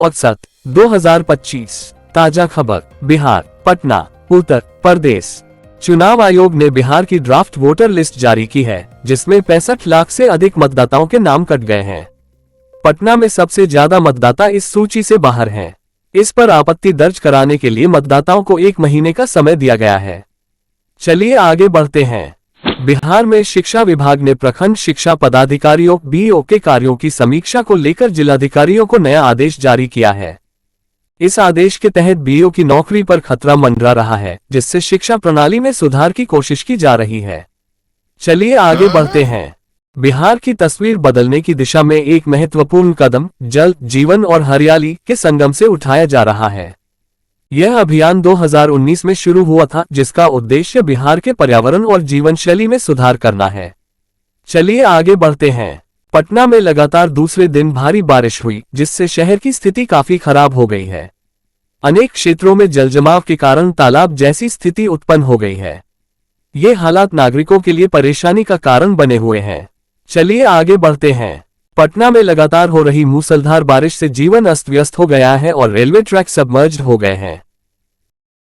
औसत 2025 ताजा खबर। बिहार, पटना, उत्तर प्रदेश। चुनाव आयोग ने बिहार की ड्राफ्ट वोटर लिस्ट जारी की है, जिसमें 65 लाख से अधिक मतदाताओं के नाम कट गए हैं। पटना में सबसे ज्यादा मतदाता इस सूची से बाहर हैं। इस पर आपत्ति दर्ज कराने के लिए मतदाताओं को 1 महीने का समय दिया गया है। चलिए आगे बढ़ते हैं। बिहार में शिक्षा विभाग ने प्रखंड शिक्षा पदाधिकारियों बीओ के कार्यों की समीक्षा को लेकर जिलाधिकारियों को नया आदेश जारी किया है। इस आदेश के तहत बीओ की नौकरी पर खतरा मंडरा रहा है, जिससे शिक्षा प्रणाली में सुधार की कोशिश की जा रही है। चलिए आगे बढ़ते हैं। बिहार की तस्वीर बदलने की दिशा में एक महत्वपूर्ण कदम जल, जीवन और हरियाली के संगम से उठाया जा रहा है। यह अभियान 2019 में शुरू हुआ था, जिसका उद्देश्य बिहार के पर्यावरण और जीवन शैली में सुधार करना है। चलिए आगे बढ़ते हैं। पटना में लगातार दूसरे दिन भारी बारिश हुई, जिससे शहर की स्थिति काफी खराब हो गई है। अनेक क्षेत्रों में जलजमाव के कारण तालाब जैसी स्थिति उत्पन्न हो गई है। ये हालात नागरिकों के लिए परेशानी का कारण बने हुए हैं। चलिए आगे बढ़ते हैं। पटना में लगातार हो रही मूसलाधार बारिश से जीवन अस्त व्यस्त हो गया है और रेलवे ट्रैक सबमर्ज्ड हो गए हैं।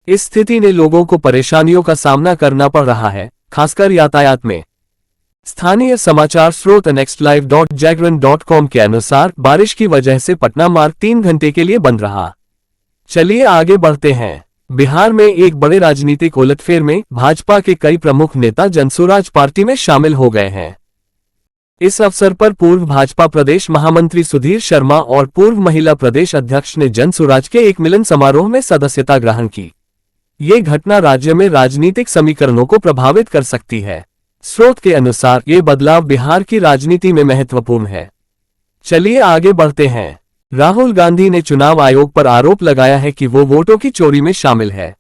इस स्थिति ने लोगों को परेशानियों का सामना करना पड़ रहा है, खासकर यातायात में। स्थानीय समाचार स्रोत nextlive.jagran.com के अनुसार बारिश की वजह से पटना मार्ग 3 घंटे के लिए बंद रहा। चलिए आगे बढ़ते हैं। बिहार में एक बड़े राजनीतिक उलटफेर में भाजपा के कई प्रमुख नेता जनसुराज पार्टी में शामिल हो गए हैं। इस अवसर पर पूर्व भाजपा प्रदेश महामंत्री सुधीर शर्मा और पूर्व महिला प्रदेश अध्यक्ष ने जनसुराज के एक मिलन समारोह में सदस्यता ग्रहण की। ये घटना राज्य में राजनीतिक समीकरणों को प्रभावित कर सकती है। स्रोत के अनुसार ये बदलाव बिहार की राजनीति में महत्वपूर्ण है। चलिए आगे बढ़ते हैं। राहुल गांधी ने चुनाव आयोग पर आरोप लगाया है कि वो वोटों की चोरी में शामिल है।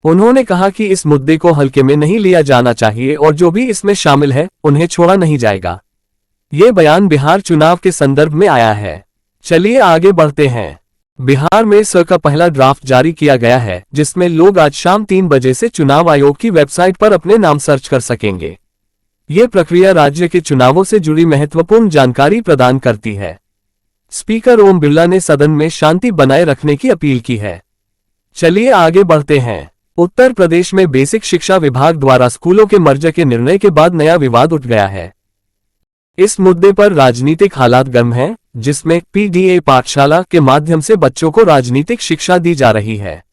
उन्होंने कहा कि इस मुद्दे को हल्के में नहीं लिया जाना चाहिए और जो भी इसमें शामिल है उन्हें छोड़ा नहीं जाएगा। ये बयान बिहार चुनाव के संदर्भ में आया है। चलिए आगे बढ़ते हैं। बिहार में स का पहला ड्राफ्ट जारी किया गया है, जिसमें लोग आज शाम 3 बजे से चुनाव आयोग की वेबसाइट पर अपने नाम सर्च कर सकेंगे। ये प्रक्रिया राज्य के चुनावों से जुड़ी महत्वपूर्ण जानकारी प्रदान करती है। स्पीकर ओम बिरला ने सदन में शांति बनाए रखने की अपील की है। चलिए आगे बढ़ते हैं। उत्तर प्रदेश में बेसिक शिक्षा विभाग द्वारा स्कूलों के मर्ज के निर्णय के बाद नया विवाद उठ गया है। इस मुद्दे पर राजनीतिक हालात गर्म हैं, जिसमें पीडीए पाठशाला के माध्यम से बच्चों को राजनीतिक शिक्षा दी जा रही है।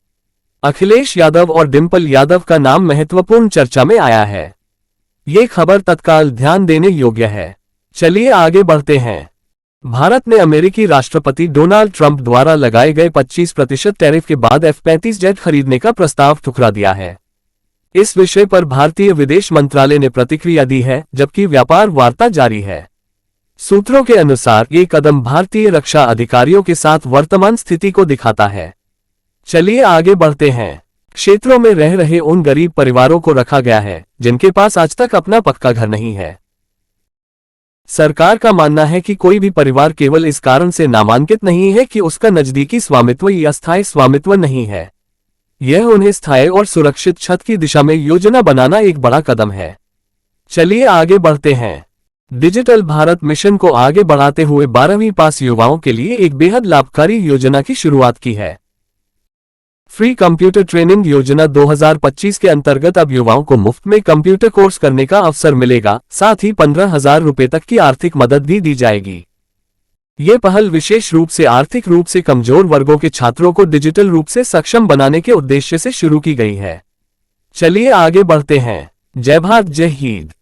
अखिलेश यादव और डिंपल यादव का नाम महत्वपूर्ण चर्चा में आया है। ये खबर तत्काल ध्यान देने योग्य है। चलिए आगे बढ़ते हैं। भारत ने अमेरिकी राष्ट्रपति डोनाल्ड ट्रंप द्वारा लगाए गए 25% टैरिफ के बाद F-35 जेट खरीदने का प्रस्ताव ठुकरा दिया है। इस विषय पर भारतीय विदेश मंत्रालय ने प्रतिक्रिया दी है, जबकि व्यापार वार्ता जारी है। सूत्रों के अनुसार ये कदम भारतीय रक्षा अधिकारियों के साथ वर्तमान स्थिति को दिखाता है। चलिए आगे बढ़ते हैं। क्षेत्रों में रह रहे उन गरीब परिवारों को रखा गया है, जिनके पास आज तक अपना पक्का घर नहीं है। सरकार का मानना है कि कोई भी परिवार केवल इस कारण से नामांकित नहीं है कि उसका नजदीकी स्वामित्व या स्थायी स्वामित्व नहीं है। यह उन्हें स्थायी और सुरक्षित छत की दिशा में योजना बनाना एक बड़ा कदम है। चलिए आगे बढ़ते हैं। डिजिटल भारत मिशन को आगे बढ़ाते हुए 12वीं पास युवाओं के लिए एक बेहद लाभकारी योजना की शुरुआत की है। फ्री कंप्यूटर ट्रेनिंग योजना 2025 के अंतर्गत अब युवाओं को मुफ्त में कंप्यूटर कोर्स करने का अवसर मिलेगा, साथ ही 15,000 रुपए तक की आर्थिक मदद भी दी जाएगी। ये पहल विशेष रूप से आर्थिक रूप से कमजोर वर्गों के छात्रों को डिजिटल रूप से सक्षम बनाने के उद्देश्य से शुरू की गई है। चलिए आगे बढ़ते हैं। जय भारत जय हिंद।